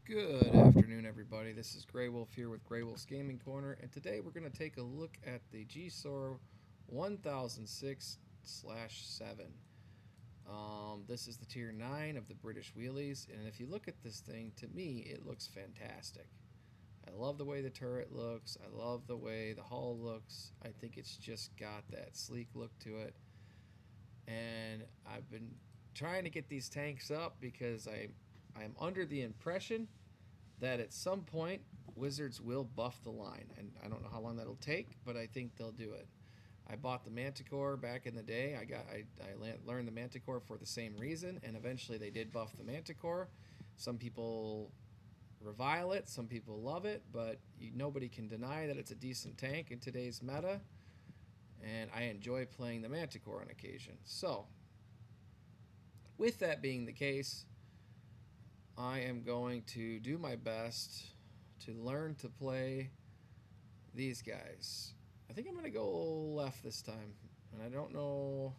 Good afternoon, everybody. This is Grey Wolf here with Grey Wolf's Gaming Corner, and today we're going to take a look at the GSOR 1006/7. This is the Tier 9 of the British wheelies, and if you look at this thing, to me, it looks fantastic. I love the way the turret looks. I love the way the hull looks. I think it's just got that sleek look to it, and I've been trying to get these tanks up because I'm under the impression that at some point Wizards will buff the line, and I don't know how long that'll take, but I think they'll do it. I bought the Manticore back in the day. I learned the Manticore for the same reason, and eventually they did buff the Manticore. Some people revile it, some people love it, but nobody can deny that it's a decent tank in today's meta, and I enjoy playing the Manticore on occasion. So, with that being the case, I am going to do my best to learn to play these guys. I think I'm going to go left this time, and I don't know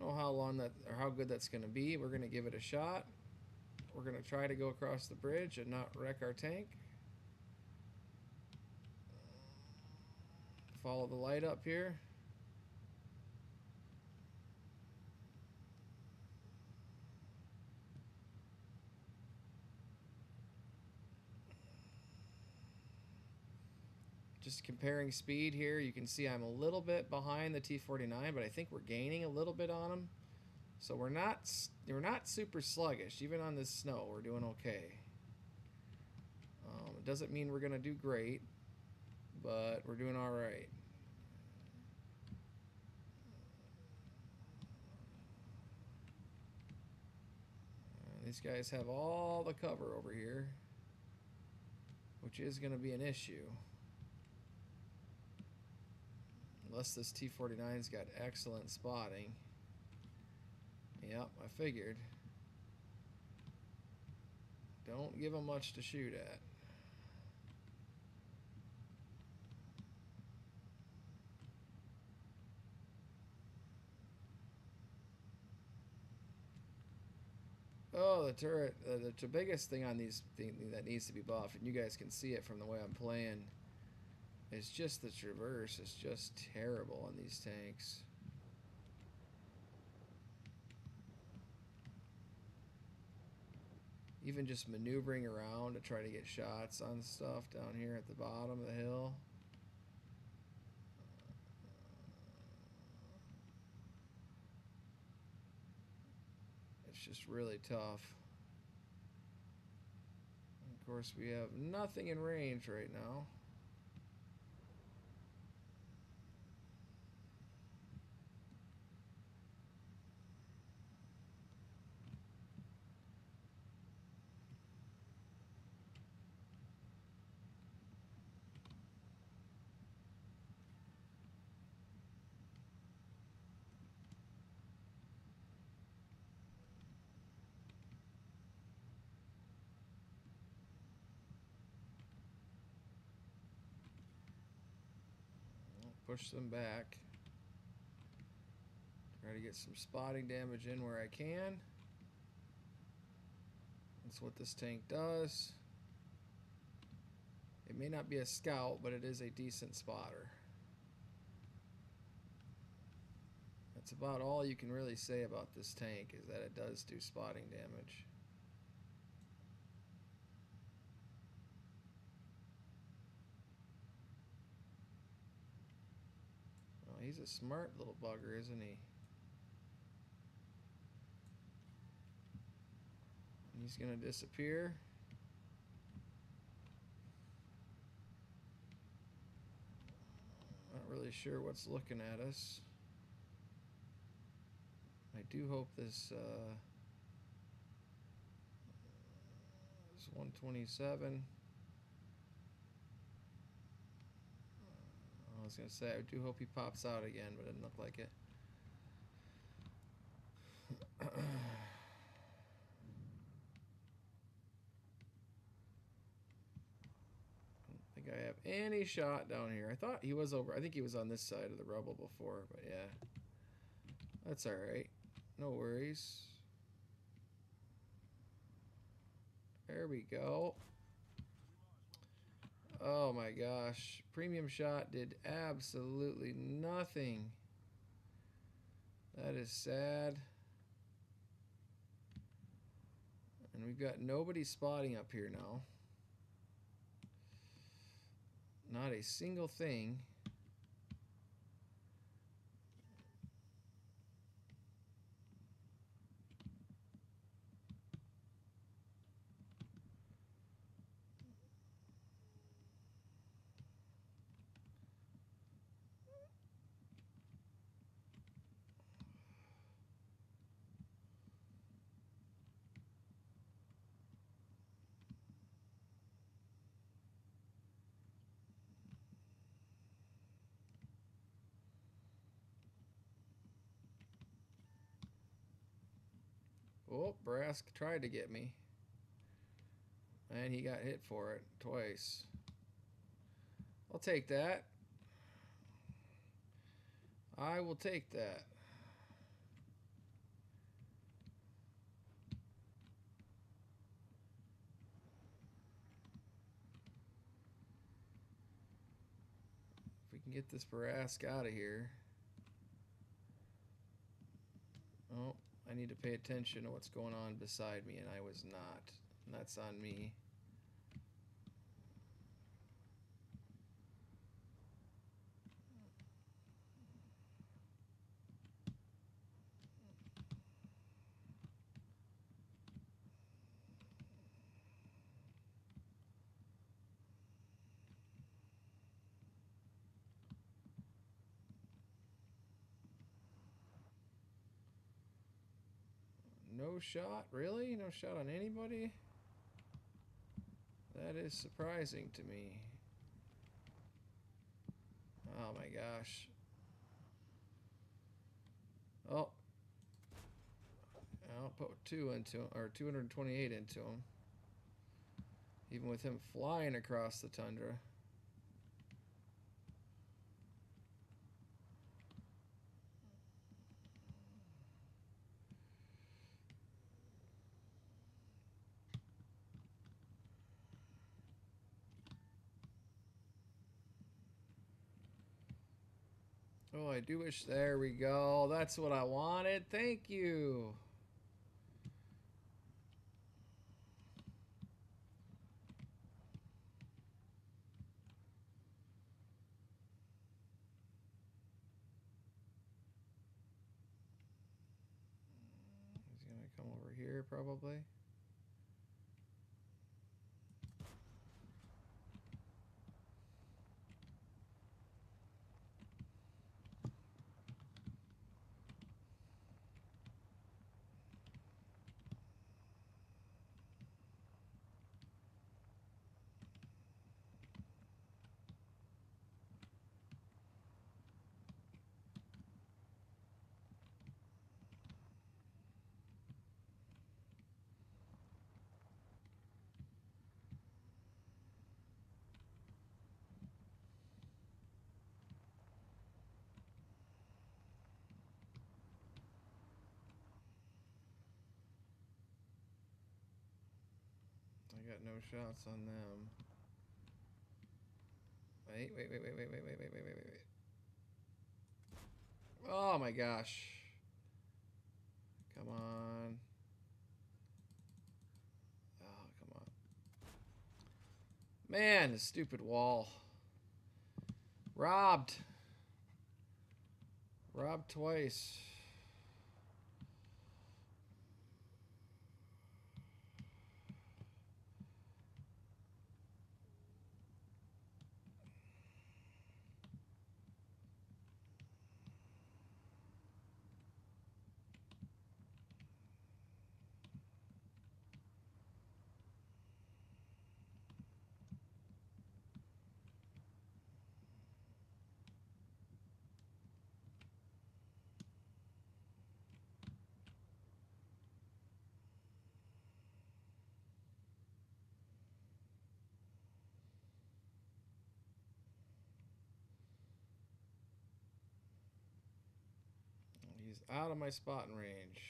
how long that or how good that's going to be. We're going to give it a shot. We're going to try to go across the bridge and not wreck our tank. Follow the light up here. Just comparing speed here, you can see I'm a little bit behind the T49, but I think we're gaining a little bit on them. So we're not super sluggish. Even on this snow, we're doing okay. It doesn't mean we're going to do great, but we're doing all right. These guys have all the cover over here, which is going to be an issue. Unless this T49's got excellent spotting. Yep, I figured. Don't give them much to shoot at. Oh, the turret. The biggest thing on these that needs to be buffed, and you guys can see it from the way I'm playing, is just the traverse. It's just terrible on these tanks. Even just maneuvering around to try to get shots on stuff down here at the bottom of the hill. It's just really tough. And of course, we have nothing in range right now. Push them back. Try to get some spotting damage in where I can. That's what this tank does. It may not be a scout, but it is a decent spotter. That's about all you can really say about this tank, is that it does do spotting damage. Oh, he's a smart little bugger, isn't he? He's gonna disappear. Not really sure what's looking at us. I do hope this 127. I was gonna say I do hope he pops out again, but it didn't look like it. I have any shot down here. I thought he was over. I think he was on this side of the rubble before, but yeah. That's alright. No worries. There we go. Oh my gosh. Premium shot did absolutely nothing. That is sad. And we've got nobody spotting up here now. Not a single thing. Oh, Brask tried to get me. And he got hit for it twice. I'll take that. I will take that. If we can get this Brask out of here. Oh, I need to pay attention to what's going on beside me, and I was not. And that's on me. No shot? Really? No shot on anybody? That is surprising to me. Oh my gosh. Oh. I'll put 2 into him, or 228 into him. Even with him flying across the tundra. Oh, I do wish. There we go. That's what I wanted. Thank you. He's going to come over here probably. I got no shots on them. Wait. Oh my gosh. Come on. Oh, come on. Man, this stupid wall. Robbed. Robbed twice. He's out of my spotting range.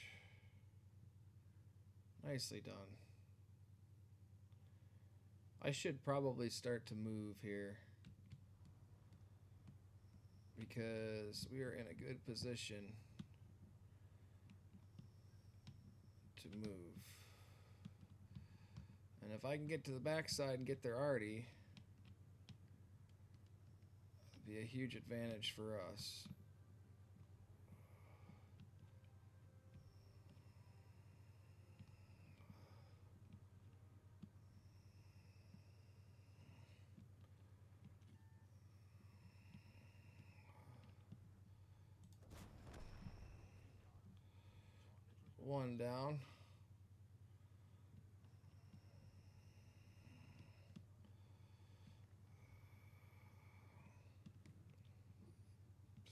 Nicely done. I should probably start to move here because we are in a good position to move. And if I can get to the backside and get there already, it'd be a huge advantage for us. One down.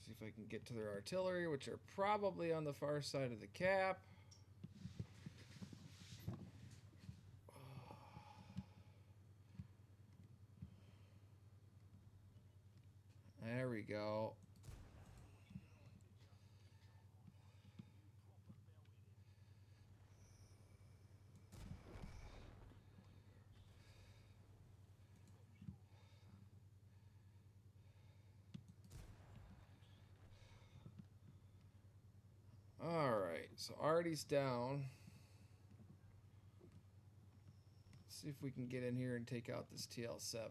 See if I can get to their artillery, which are probably on the far side of the cap. There we go. Alright, so Artie's down. Let's see if we can get in here and take out this TL7.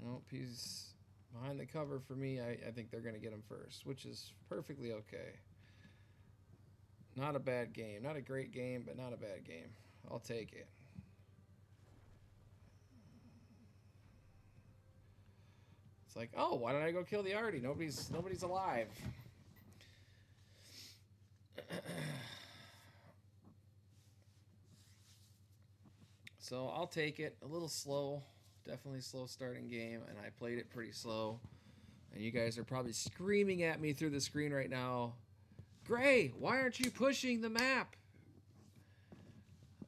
Nope, he's behind the cover for me. I think they're going to get him first, which is perfectly okay. Not a bad game. Not a great game, but not a bad game. I'll take it. It's like, oh, why don't I go kill the Artie? Nobody's alive. So I'll take it. A little slow. Definitely slow starting game, and I played it pretty slow. And you guys are probably screaming at me through the screen right now. Gray, why aren't you pushing the map?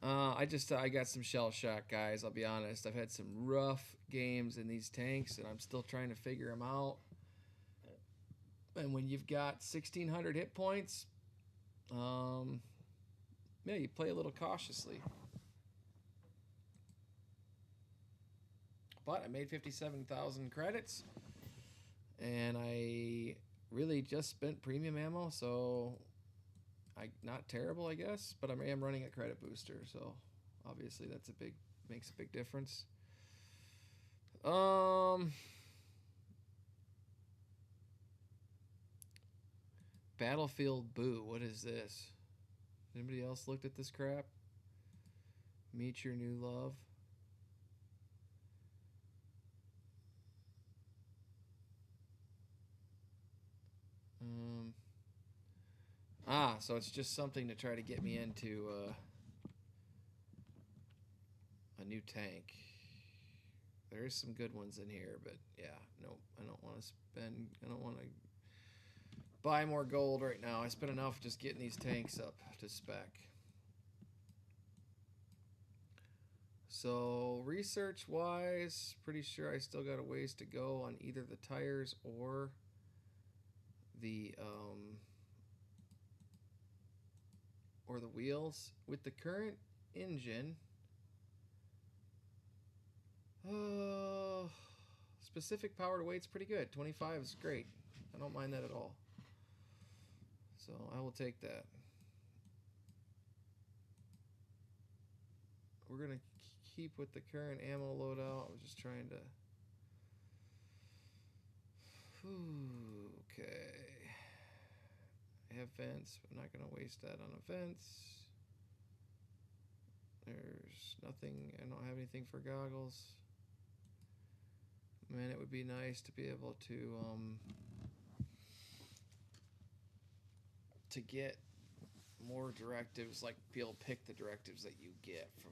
I got some shell shock, guys. I'll be honest. I've had some rough games in these tanks, and I'm still trying to figure them out. And when you've got 1,600 hit points, yeah, you play a little cautiously. But I made 57,000 credits, and I really just spent premium ammo, so not terrible, I guess, but I am running a credit booster, so obviously that's makes a big difference. Battlefield Boo, what is this? Anybody else looked at this crap? Meet Your New Love. So it's just something to try to get me into a new tank. There's some good ones in here, but yeah, nope. I don't want to buy more gold right now. I spent enough just getting these tanks up to spec. So research-wise, pretty sure I still got a ways to go on either the tires or the wheels. With the current engine, specific power to weight's pretty good. 25 is great. I don't mind that at all. So I will take that. We're gonna keep with the current ammo loadout. I was just trying to. Okay. I have vents. I'm not gonna waste that on a vents. There's nothing. I don't have anything for goggles. Man, it would be nice to be able to get more directives, like be able to pick the directives that you get from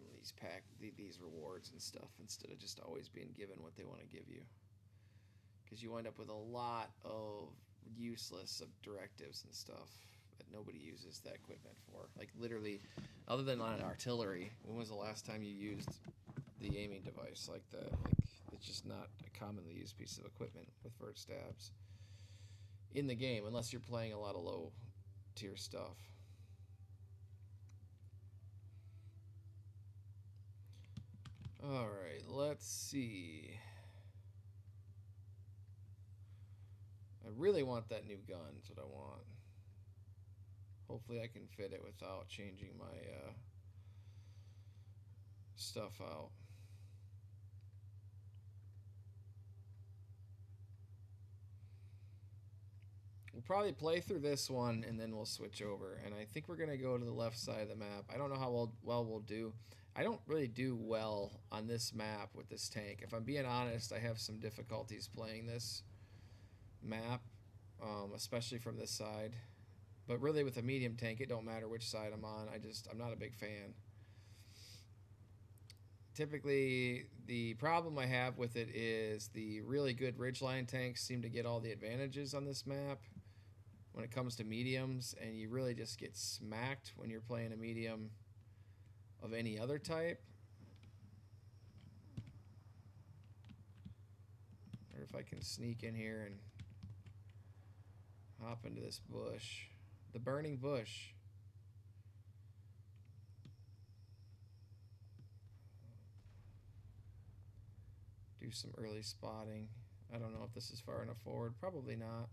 these rewards and stuff, instead of just always being given what they want to give you, because you wind up with a lot of useless directives and stuff that nobody uses that equipment for. Like literally, other than on artillery, when was the last time you used the aiming device like the just not a commonly used piece of equipment with vert stabs in the game, unless you're playing a lot of low tier stuff. Alright, let's see. I really want that new gun, that's what I want. Hopefully I can fit it without changing my stuff out. We'll probably play through this one and then we'll switch over. And I think we're going to go to the left side of the map. I don't know how well we'll do. I don't really do well on this map with this tank. If I'm being honest, I have some difficulties playing this map, especially from this side. But really with a medium tank, it don't matter which side I'm on. I'm not a big fan. Typically, the problem I have with it is the really good ridgeline tanks seem to get all the advantages on this map when it comes to mediums, and you really just get smacked when you're playing a medium of any other type. Or if I can sneak in here and hop into this bush. The burning bush. Do some early spotting. I don't know if this is far enough forward. Probably not.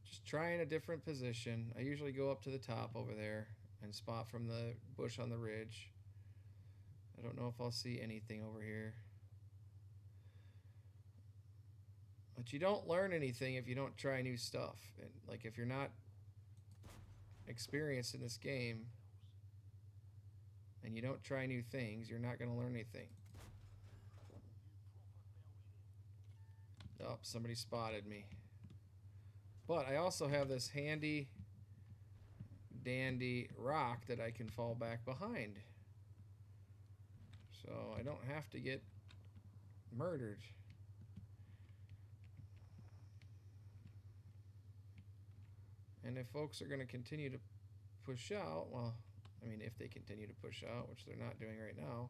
Just trying a different position. I usually go up to the top over there and spot from the bush on the ridge. I don't know if I'll see anything over here. But you don't learn anything if you don't try new stuff. And like if you're not experienced in this game and you don't try new things, you're not going to learn anything. Oh, somebody spotted me. But I also have this handy dandy rock that I can fall back behind. So I don't have to get murdered. And if folks are going to continue to push out, well, I mean, if they continue to push out, which they're not doing right now.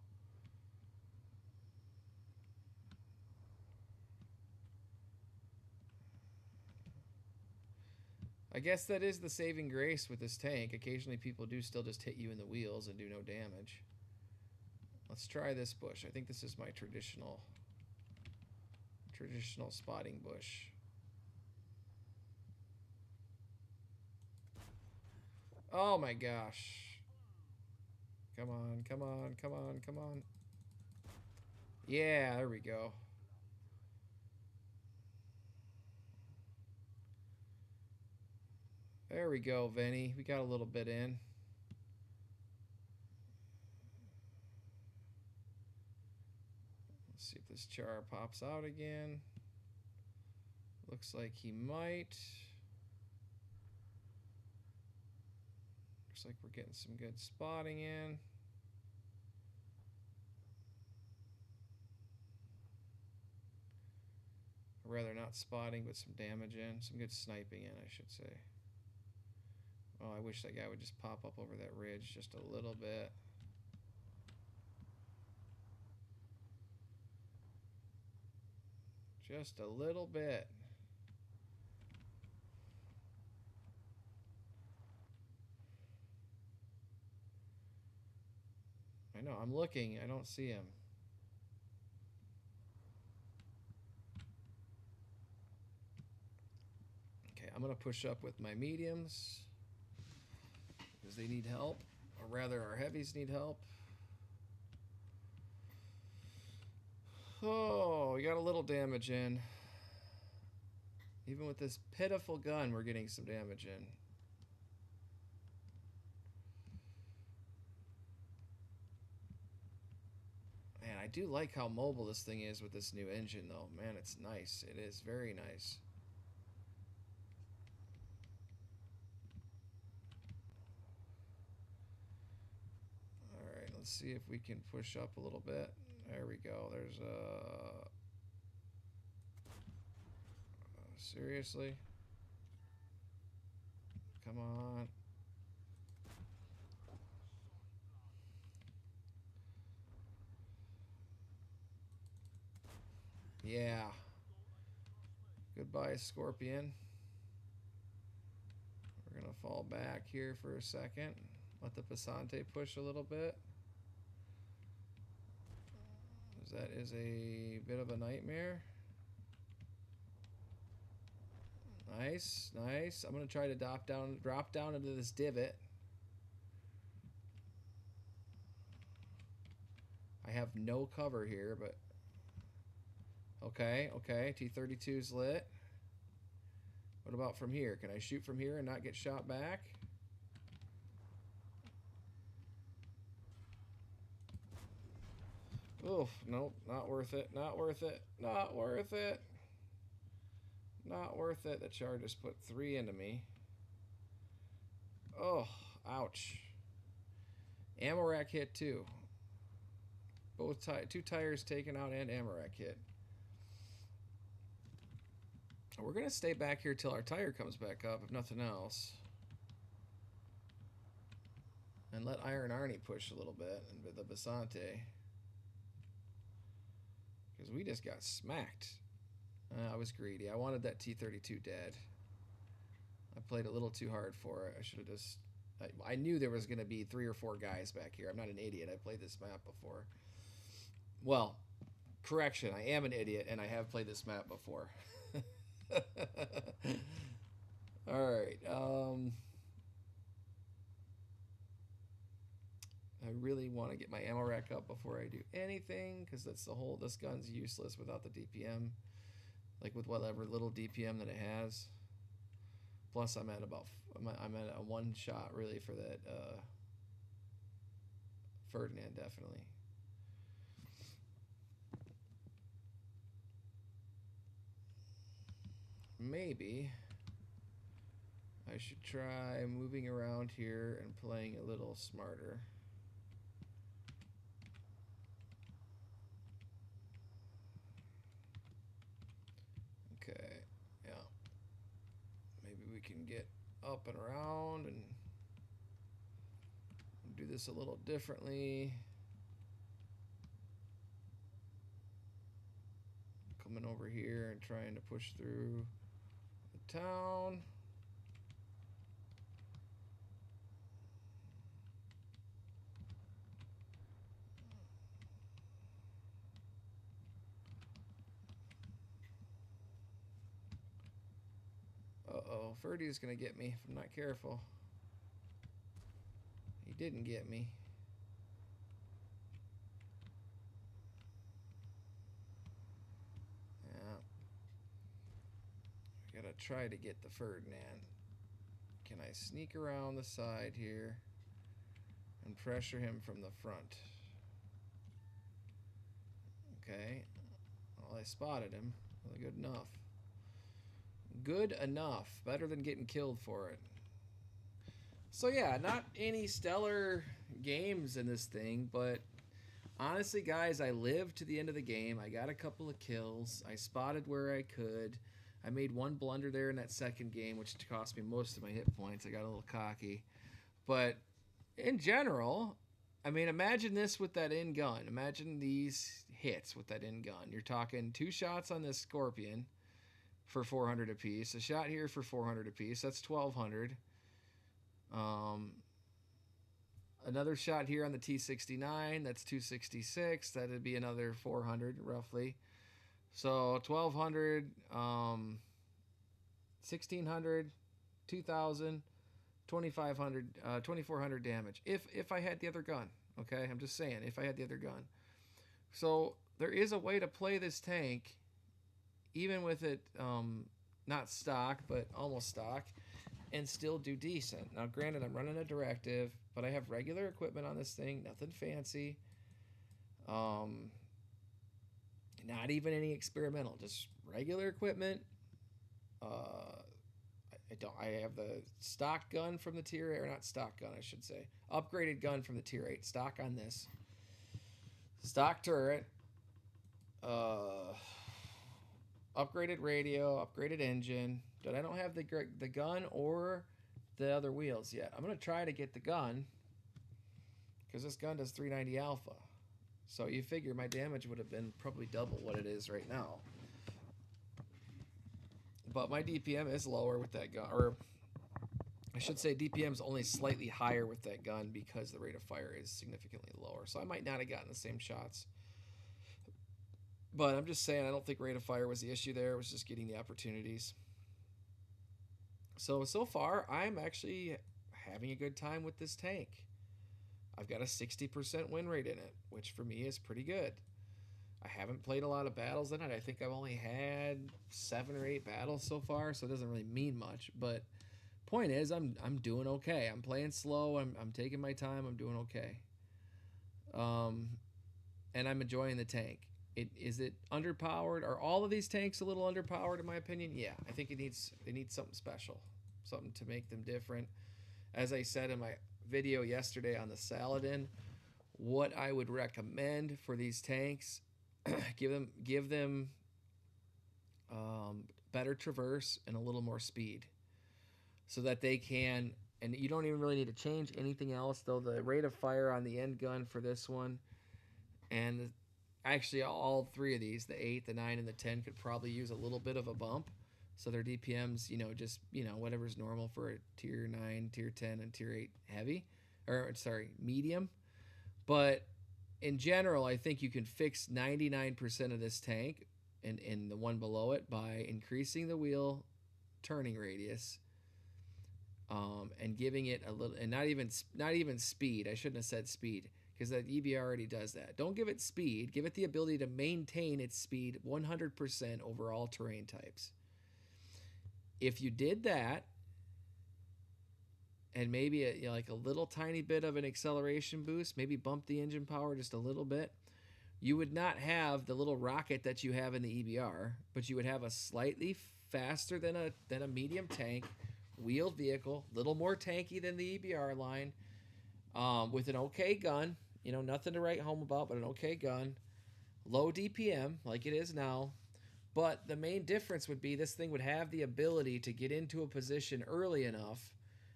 I guess that is the saving grace with this tank. Occasionally people do still just hit you in the wheels and do no damage. Let's try this bush. I think this is my traditional spotting bush. Oh my gosh. Come on, come on, come on, come on. Yeah, there we go. There we go, Vinny. We got a little bit in. Let's see if this char pops out again. Looks like he might. Looks like we're getting some good spotting in. Or rather not spotting, but some damage in. Some good sniping in, I should say. Oh, I wish that guy would just pop up over that ridge just a little bit. Just a little bit. I know, I'm looking. I don't see him. Okay, I'm going to push up with my mediums because they need help. Or rather, our heavies need help. Oh, we got a little damage in. Even with this pitiful gun, we're getting some damage in. Man, I do like how mobile this thing is with this new engine, though. Man, it's nice. It is very nice. Alright, let's see if we can push up a little bit. There we go. There's a... seriously? Come on. Yeah. Goodbye, Scorpion. We're going to fall back here for a second. Let the Passante push a little bit. That is a bit of a nightmare. Nice, nice. I'm going to try to drop down into this divot. I have no cover here, but okay, okay. T-32's lit. What about from here? Can I shoot from here and not get shot back? Oof, nope, not worth it, not worth it, not worth it. Not worth it. The char just put 3 into me. Oh, ouch. Ammo rack hit too. Both 2 tires taken out and ammo rack hit. We're going to stay back here till our tire comes back up, if nothing else. And let Iron Arnie push a little bit, and the Basante. Because we just got smacked. I was greedy. I wanted that T-32 dead. I played a little too hard for it. I should have just... I knew there was going to be 3 or 4 guys back here. I'm not an idiot. I played this map before. Well, correction. I am an idiot, and I have played this map before. Alright. I really want to get my ammo rack up before I do anything, because that's the whole... This gun's useless without the DPM. Like with whatever little DPM that it has. Plus I'm at about... I'm at a 1 shot really for that Ferdinand, definitely. Maybe I should try moving around here and playing a little smarter. Okay, yeah. Maybe we can get up and around and do this a little differently. Coming over here and trying to push through the town. Uh-oh, Ferdy's gonna get me if I'm not careful. He didn't get me. Yeah. I gotta try to get the Ferdinand. Can I sneak around the side here and pressure him from the front? Okay. Well, I spotted him. Well, good enough. Good enough. Better than getting killed for it. So yeah, not any stellar games in this thing, but honestly, guys, I lived to the end of the game. I got a couple of kills. I spotted where I could. I made 1 blunder there in that second game, which cost me most of my hit points. I got a little cocky. But in general, I mean, imagine this with that in gun. Imagine these hits with that in gun. You're talking 2 shots on this Scorpion for 400 apiece. A shot here for 400 apiece. That's 1,200. Another shot here on the T69. That's 266. That'd be another 400 roughly. So 1,200, 1,600, 2,000, 2,500, 2,400 damage. If I had the other gun. Okay, I'm just saying, if I had the other gun. So there is a way to play this tank, even with it not stock, but almost stock, and still do decent. Now, granted, I'm running a directive, but I have regular equipment on this thing, nothing fancy. Not even any experimental, just regular equipment. I have the stock gun from the tier 8, or not stock gun, I should say. Upgraded gun from the tier 8. Stock on this. Stock turret. Upgraded radio, upgraded engine. But I don't have the gun or the other wheels yet. I'm going to try to get the gun, because this gun does 390 alpha. So you figure my damage would have been probably double what it is right now. but my DPM is lower with that gun, or I should say DPM is only slightly higher with that gun because the rate of fire is significantly lower. So I might not have gotten the same shots. But I'm just saying, I don't think rate of fire was the issue there. It was just getting the opportunities. So far, I'm actually having a good time with this tank. I've got a 60% win rate in it, which for me is pretty good. I haven't played a lot of battles in it. I think I've only had 7 or 8 battles so far, so it doesn't really mean much. But point is, I'm doing okay. I'm playing slow. I'm taking my time. I'm doing okay. And I'm enjoying the tank. Is it underpowered? Are all of these tanks a little underpowered in my opinion? Yeah, I think it needs something special, something to make them different. As I said in my video yesterday on the Saladin, what I would recommend for these tanks, give them better traverse and a little more speed, so that they can. And you don't even really need to change anything else, though. The rate of fire on the end gun for this one, and actually all 3 of these, the 8, the 9, and the 10, could probably use a little bit of a bump. So their DPMs, just whatever's normal for a tier 9, tier 10, and tier 8 heavy, or sorry, medium. But in general, I think you can fix 99% of this tank and the one below it by increasing the wheel turning radius, and giving it a little, and not even speed. I shouldn't have said speed, because that EBR already does that. Don't give it speed. Give it the ability to maintain its speed 100% over all terrain types. If you did that, and maybe like a little tiny bit of an acceleration boost, maybe bump the engine power just a little bit, you would not have the little rocket that you have in the EBR, but you would have a slightly faster than a medium tank wheeled vehicle, little more tanky than the EBR line, with an okay gun, nothing to write home about, but an okay gun, low DPM like it is now. But the main difference would be this thing would have the ability to get into a position early enough,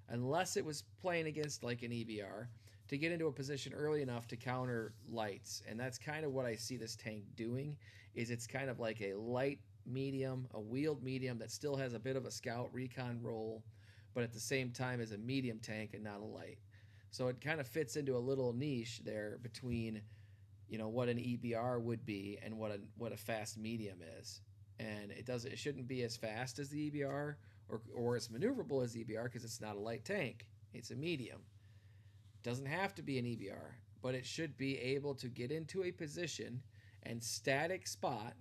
unless it was playing against like an EBR, to get into a position early enough to counter lights. And that's kind of what I see this tank doing, is it's kind of like a light medium, a wheeled medium that still has a bit of a scout recon role, but at the same time is a medium tank and not a light. So it kind of fits into a little niche there between, what an EBR would be and what a fast medium is. And it shouldn't be as fast as the EBR or as maneuverable as the EBR, because it's not a light tank. It's a medium. It doesn't have to be an EBR, but it should be able to get into a position and static spot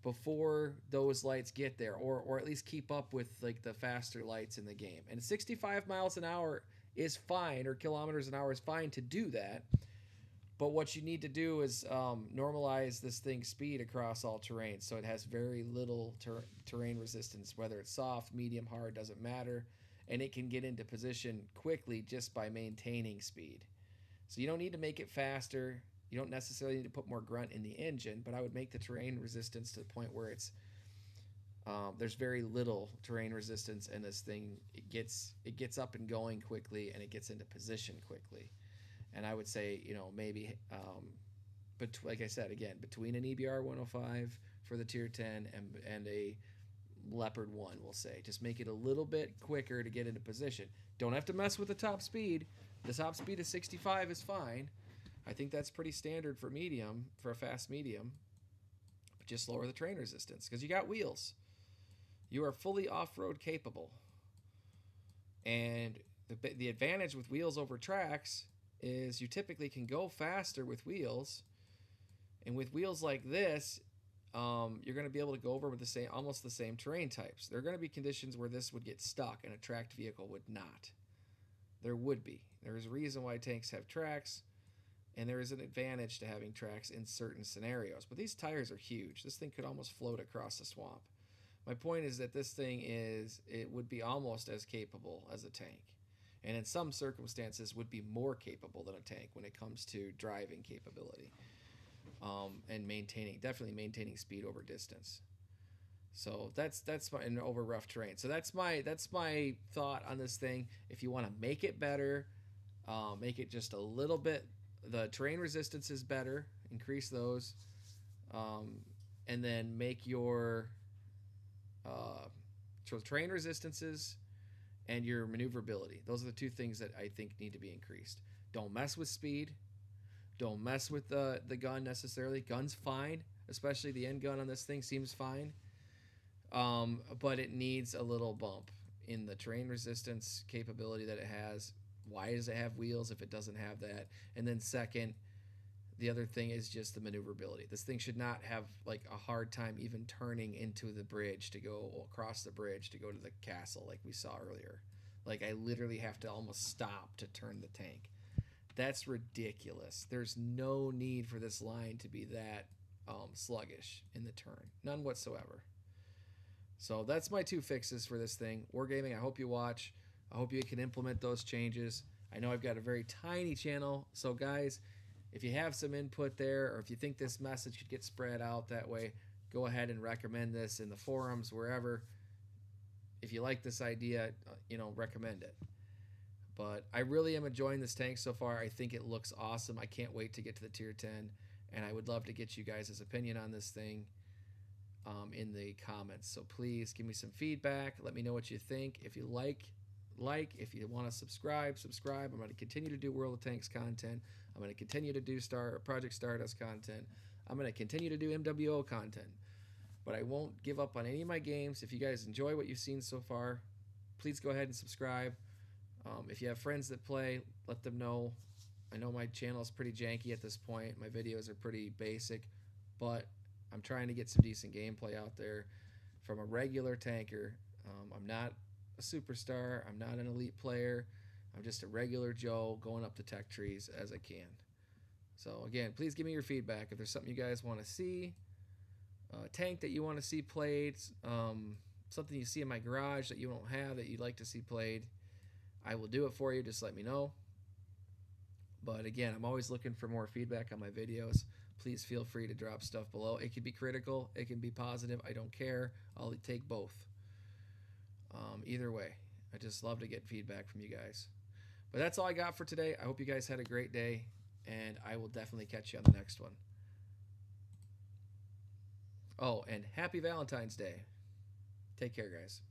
before those lights get there, or at least keep up with like the faster lights in the game. And 65 miles an hour is fine, or kilometers an hour is fine to do that. But what you need to do is normalize this thing's speed across all terrain, so it has very little terrain resistance, whether it's soft, medium, hard, doesn't matter, and it can get into position quickly just by maintaining speed. So you don't need to make it faster. You don't necessarily need to put more grunt in the engine, but I would make the terrain resistance to the point where it's there's very little terrain resistance, and this thing it gets up and going quickly, and it gets into position quickly. And I would say, maybe, but like I said, again, between an EBR 105 for the tier 10 and a Leopard 1, we'll say, just make it a little bit quicker to get into position. Don't have to mess with the top speed. The top speed of 65 is fine. I think that's pretty standard for medium, for a fast medium. But just lower the terrain resistance, because you got wheels. You are fully off-road capable. And the advantage with wheels over tracks is you typically can go faster with wheels, and with wheels like this, you're going to be able to go over with almost the same terrain types. There are going to be conditions where this would get stuck and a tracked vehicle would not. There would be. There is a reason why tanks have tracks, and there is an advantage to having tracks in certain scenarios. But these tires are huge. This thing could almost float across the swamp. My point is that this thing it would be almost as capable as a tank, and in some circumstances would be more capable than a tank when it comes to driving capability, and definitely maintaining speed over distance. So that's my, and over rough terrain. So that's my thought on this thing. If you want to make it better, make it just a little bit. The terrain resistance is better. Increase those, and then make your uh, terrain resistances and your maneuverability. Those are the two things that I think need to be increased. Don't mess with speed. Don't mess with the gun necessarily. Gun's fine, especially the end gun on this thing seems fine. But it needs a little bump in the terrain resistance capability that it has. Why does it have wheels if it doesn't have that? And then second, the other thing is just the maneuverability. This thing should not have like a hard time even turning into the bridge to go across the bridge to go to the castle like we saw earlier. Like I literally have to almost stop to turn the tank. That's ridiculous. There's no need for this line to be that sluggish in the turn. None whatsoever. So that's my two fixes for this thing. Wargaming, I hope you watch. I hope you can implement those changes. I know I've got a very tiny channel. So guys, if you have some input there, or if you think this message could get spread out that way, go ahead and recommend this in the forums, wherever. If you like this idea, recommend it. But I really am enjoying this tank so far. I think it looks awesome. I can't wait to get to the tier 10, and I would love to get you guys' opinion on this thing in the comments. So please give me some feedback. Let me know what you think. If you like. If you want to subscribe. I'm going to continue to do World of Tanks content. I'm going to continue to do Project Stardust content. I'm going to continue to do MWO content. But I won't give up on any of my games. If you guys enjoy what you've seen so far, please go ahead and subscribe. If you have friends that play, let them know. I know my channel is pretty janky at this point. My videos are pretty basic, but I'm trying to get some decent gameplay out there from a regular tanker. I'm not a superstar. I'm not an elite player. I'm just a regular Joe going up the tech trees as I can. So again, please give me your feedback. If there's something you guys want to see, a tank that you want to see played, something you see in my garage that you don't have that you'd like to see played, I will do it for you. Just let me know. But again, I'm always looking for more feedback on my videos. Please feel free to drop stuff below. It can be critical. It can be positive. I don't care. I'll take both. Either way, I just love to get feedback from you guys. But that's all I got for today. I hope you guys had a great day, and I will definitely catch you on the next one. Oh, and happy Valentine's Day. Take care, guys.